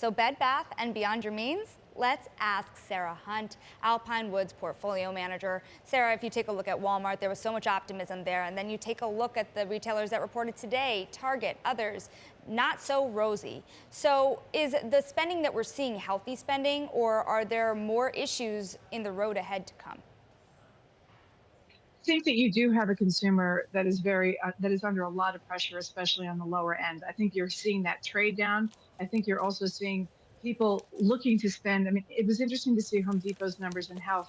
So Bed Bath and Beyond your means? Let's ask Sara Hunt, Alpine Woods portfolio manager. Sara, if you take a look at Walmart, there was so much optimism there. And then you take a look at the retailers that reported today, Target, others, not so rosy. So is the spending that we're seeing healthy spending, or are there more issues in the road ahead to come? Think that you do have a consumer that is that is under a lot of pressure, especially on the lower end. I think you're seeing that trade down. I think you're also seeing people looking to spend. I mean, it was interesting to see Home Depot's numbers and how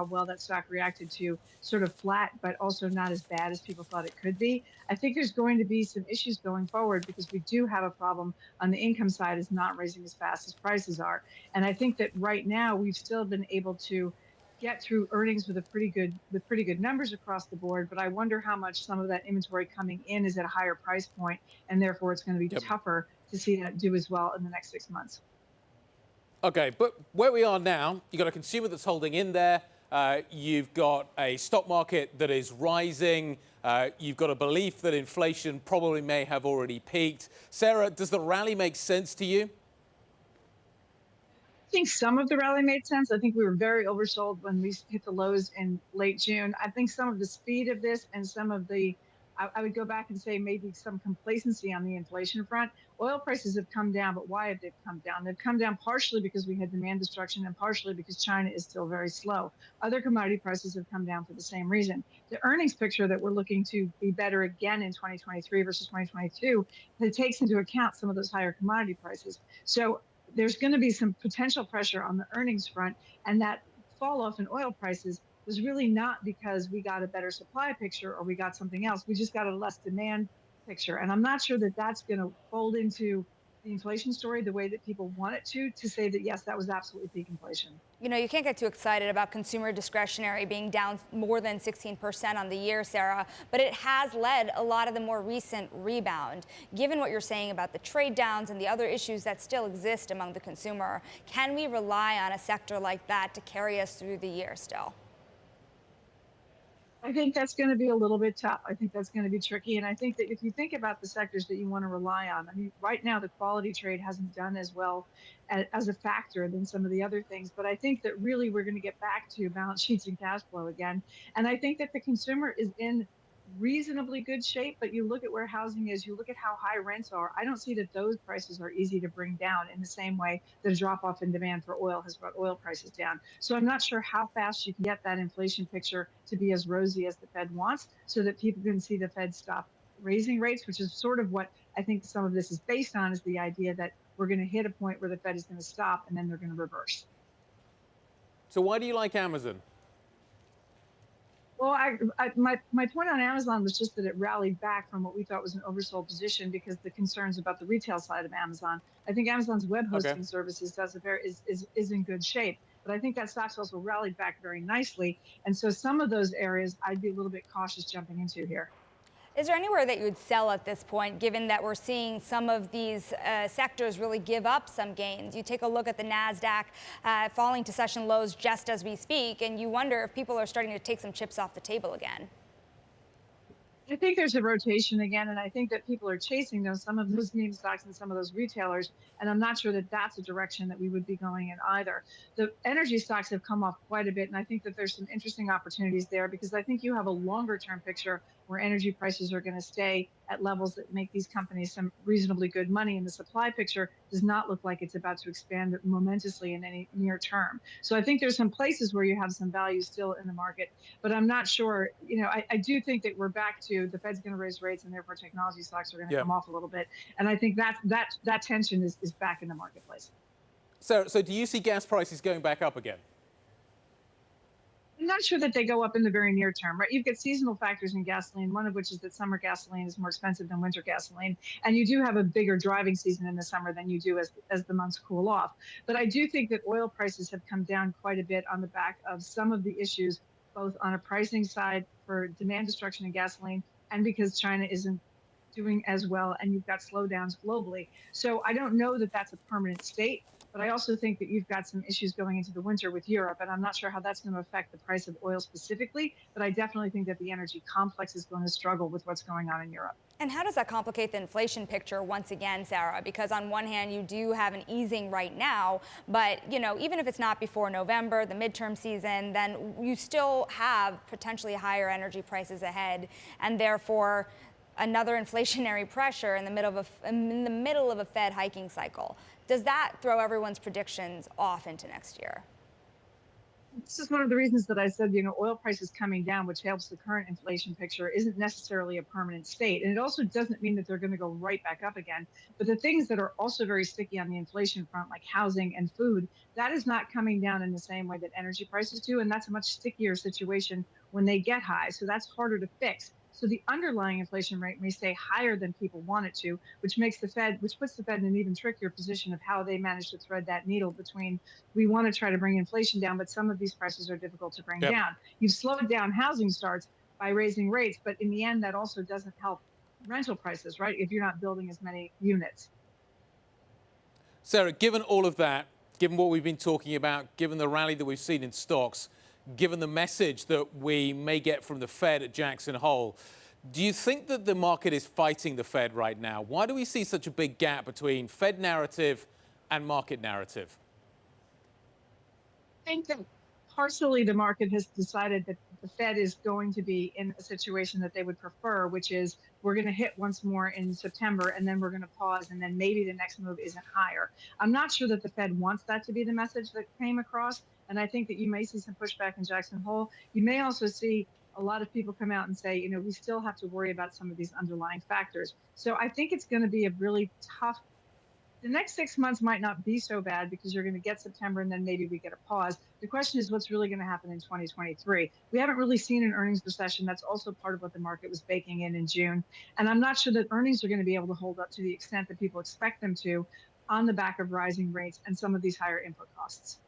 well that stock reacted to sort of flat, but also not as bad as people thought it could be. I think there's going to be some issues going forward because we do have a problem on the income side is not raising as fast as prices are. And I think that right now we've still been able to get through earnings with pretty good numbers across the board, but I wonder how much some of that inventory coming in is at a higher price point, and therefore it's going to be Yep. tougher to see that do as well in the next 6 months. Okay, but where we are now, you've got a consumer that's holding in there. You've got a stock market that is rising. You've got a belief that inflation probably may have already peaked. Sara, does the rally make sense to you? I think some of the rally made sense. I think we were very oversold when we hit the lows in late June. I think some of the speed of this and some of I would go back and say maybe some complacency on the inflation front. Oil prices have come down, but why have they come down? They've come down partially because we had demand destruction and partially because China is still very slow. Other commodity prices have come down for the same reason. The earnings picture that we're looking to be better again in 2023 versus 2022, that takes into account some of those higher commodity prices. So there's going to be some potential pressure on the earnings front, and that fall off in oil prices was really not because we got a better supply picture or we got something else. We just got a less demand picture, and I'm not sure that that's going to fold into the inflation story the way that people want it to say that yes, that was absolutely peak inflation. You know, you can't get too excited about consumer discretionary being down more than 16% on the year, Sara, but it has led a lot of the more recent rebound. Given what you're saying about the trade downs and the other issues that still exist among the consumer, can we rely on a sector like that to carry us through the year still? I think that's going to be a little bit tough. I think that's going to be tricky. And I think that if you think about the sectors that you want to rely on, I mean, right now the quality trade hasn't done as well as a factor than some of the other things. But I think that really we're going to get back to balance sheets and cash flow again. And I think that the consumer is in reasonably good shape, but you look at where housing is, you look at how high rents are. I don't see that those prices are easy to bring down in the same way that a drop off in demand for oil has brought oil prices down. So I'm not sure how fast you can get that inflation picture to be as rosy as the Fed wants so that people can see the Fed stop raising rates, which is sort of what I think some of this is based on, is the idea that we're going to hit a point where the Fed is going to stop and then they're going to reverse. So why do you like Amazon? Well, my point on Amazon was just that it rallied back from what we thought was an oversold position because the concerns about the retail side of Amazon. I think Amazon's web Okay. hosting services is in good shape, but I think that stock's also rallied back very nicely. And so some of those areas I'd be a little bit cautious jumping into here. Is there anywhere that you would sell at this point, given that we're seeing some of these sectors really give up some gains? You take a look at the NASDAQ falling to session lows just as we speak, and you wonder if people are starting to take some chips off the table again. I think there's a rotation again, and I think that people are chasing some of those meme stocks and some of those retailers, and I'm not sure that that's a direction that we would be going in either. The energy stocks have come off quite a bit, and I think that there's some interesting opportunities there because I think you have a longer term picture where energy prices are going to stay at levels that make these companies some reasonably good money, and the supply picture does not look like it's about to expand momentously in any near term. So I think there's some places where you have some value still in the market, but I'm not sure. I do think that we're back to the Fed's going to raise rates, and therefore technology stocks are going to Yeah. come off a little bit. And I think that tension is back in the marketplace. So do you see gas prices going back up again? I'm not sure that they go up in the very near term, right? You've got seasonal factors in gasoline, one of which is that summer gasoline is more expensive than winter gasoline. And you do have a bigger driving season in the summer than you do as the months cool off. But I do think that oil prices have come down quite a bit on the back of some of the issues, both on a pricing side for demand destruction in gasoline and because China isn't doing as well, and you've got slowdowns globally. So I don't know that that's a permanent state, but I also think that you've got some issues going into the winter with Europe, and I'm not sure how that's going to affect the price of oil specifically, but I definitely think that the energy complex is going to struggle with what's going on in Europe. And how does that complicate the inflation picture once again, Sarah? Because on one hand, you do have an easing right now, but even if it's not before November, the midterm season, then you still have potentially higher energy prices ahead, and therefore another inflationary pressure in the middle of a Fed hiking cycle. Does that throw everyone's predictions off into next year? This is one of the reasons that I said, oil prices coming down, which helps the current inflation picture, isn't necessarily a permanent state. And it also doesn't mean that they're going to go right back up again. But the things that are also very sticky on the inflation front, like housing and food, that is not coming down in the same way that energy prices do. And that's a much stickier situation when they get high. So that's harder to fix. So the underlying inflation rate may stay higher than people want it to, which puts the Fed in an even trickier position of how they manage to thread that needle between we want to try to bring inflation down, but some of these prices are difficult to bring Yep. down. You've slowed down housing starts by raising rates, but in the end, that also doesn't help rental prices, right? If you're not building as many units. Sarah, given all of that, given what we've been talking about, given the rally that we've seen in stocks, given the message that we may get from the Fed at Jackson Hole, do you think that the market is fighting the Fed right now? Why do we see such a big gap between Fed narrative and market narrative? I think that partially the market has decided that the Fed is going to be in a situation that they would prefer, which is we're going to hit once more in September and then we're going to pause and then maybe the next move isn't higher. I'm not sure that the Fed wants that to be the message that came across. And I think that you may see some pushback in Jackson Hole. You may also see a lot of people come out and say, we still have to worry about some of these underlying factors. So I think it's going to be a really tough. The next 6 months might not be so bad because you're going to get September and then maybe we get a pause. The question is what's really going to happen in 2023. We haven't really seen an earnings recession. That's also part of what the market was baking in June. And I'm not sure that earnings are going to be able to hold up to the extent that people expect them to on the back of rising rates and some of these higher input costs.